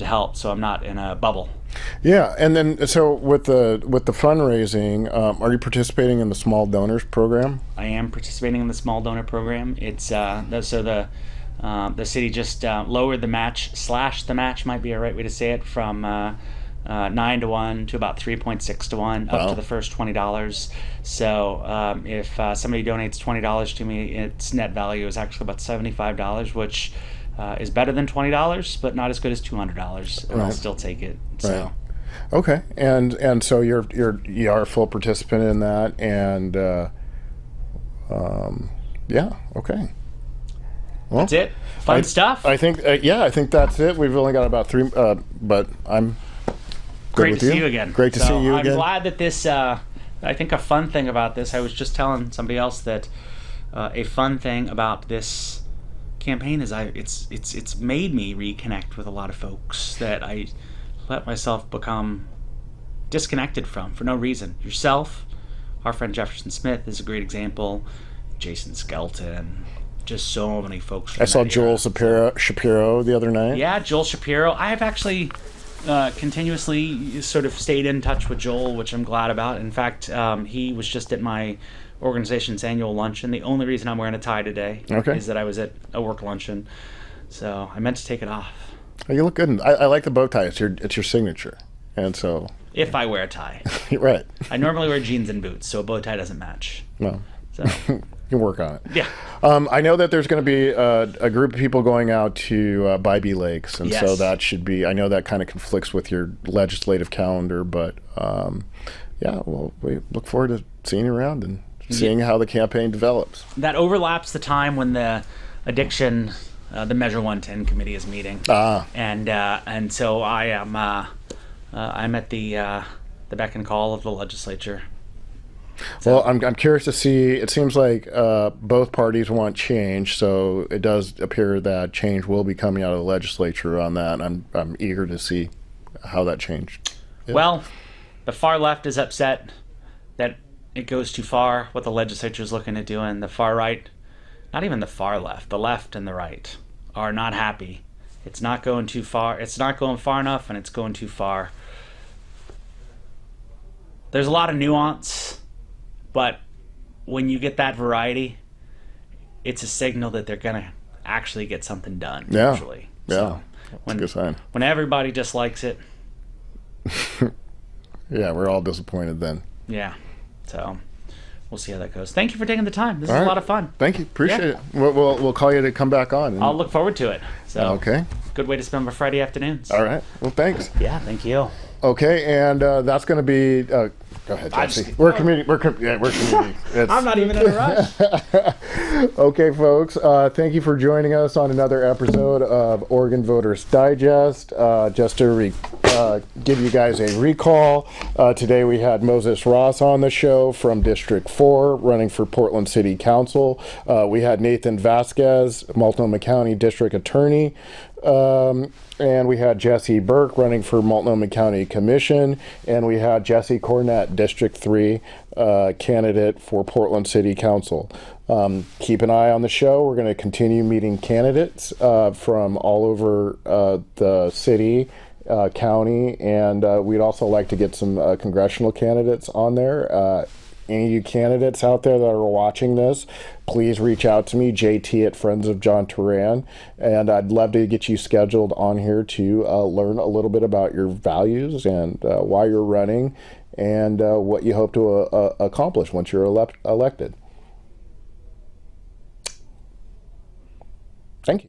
help, so I'm not in a bubble. Yeah, and then so with the fundraising, are you participating in the Small Donors Program? I am participating in the Small Donor Program. It's the The city just lowered the match, slashed the match might be a right way to say it, from 9 to 1 to about 3.6 to 1 up to the first $20. So if somebody donates $20 to me, its net value is actually about $75, which is better than $20, but not as good as $200. And I'll still take it. So. Right. Okay, and so you are a full participant in that, and yeah, okay. Well, that's it. Fun stuff. I think I think that's it. We've only got about 3, but I'm good great with to see you again. Great to see you again. I'm glad that this. I think a fun thing about this. I was just telling somebody else that a fun thing about this campaign is it's made me reconnect with a lot of folks that I let myself become disconnected from for no reason. Yourself, our friend Jefferson Smith is a great example. Jason Skelton, just so many folks. I saw Joel Shapiro the other night. Yeah, Joel Shapiro. I have actually continuously sort of stayed in touch with Joel, which I'm glad about. In fact, he was just at my organization's annual luncheon. The only reason I'm wearing a tie today is that I was at a work luncheon, so I meant to take it off. Oh, you look good. I like the bow tie. It's your signature, and so if I wear a tie, right. I normally wear jeans and boots, so a bow tie doesn't match. No, so you can work on it. Yeah. I know that there's going to be a group of people going out to Bybee Lakes, and so that should be. I know that kind of conflicts with your legislative calendar, but yeah, well, we look forward to seeing you around and seeing how the campaign develops. That overlaps the time when the addiction. The Measure 110 committee is meeting, and so I am I'm at the beck and call of the legislature. So. Well, I'm curious to see. It seems like both parties want change, so it does appear that change will be coming out of the legislature on that. I'm eager to see how that changed. Yeah. Well, the far left is upset that it goes too far. What the legislature is looking at doing, the far right. Not even the far left, the left and the right are not happy. It's not going too far. It's not going far enough, and it's going too far. There's a lot of nuance, but when you get that variety, it's a signal that they're going to actually get something done. Yeah. Usually. Yeah. So That's a good sign. When everybody dislikes it. Yeah, we're all disappointed then. Yeah. So we'll see how that goes. Thank you for taking the time. This is a lot of fun. Thank you. Appreciate it. We'll call you to come back on. I'll look forward to it. So okay. Good way to spend my Friday afternoons. All right. Well, thanks. Yeah, thank you. Okay, and that's going to be. Go ahead, Jesse. We're community. We're community. I'm not even in a rush. Okay, folks. Thank you for joining us on another episode of Oregon Voters Digest. Just to give you guys a recall, today we had Moses Ross on the show from District 4, running for Portland City Council. We had Nathan Vasquez, Multnomah County District Attorney. And we had Jessie Burke running for Multnomah County Commission, and we had Jesse Cornett, District 3 candidate for Portland City Council. Keep an eye on the show. We're going to continue meeting candidates from all over the city, county, and we'd also like to get some congressional candidates on there. Any of you candidates out there that are watching this, please reach out to me, JT at Friends of John Toran, and I'd love to get you scheduled on here to learn a little bit about your values and why you're running and what you hope to accomplish once you're elected. Thank you.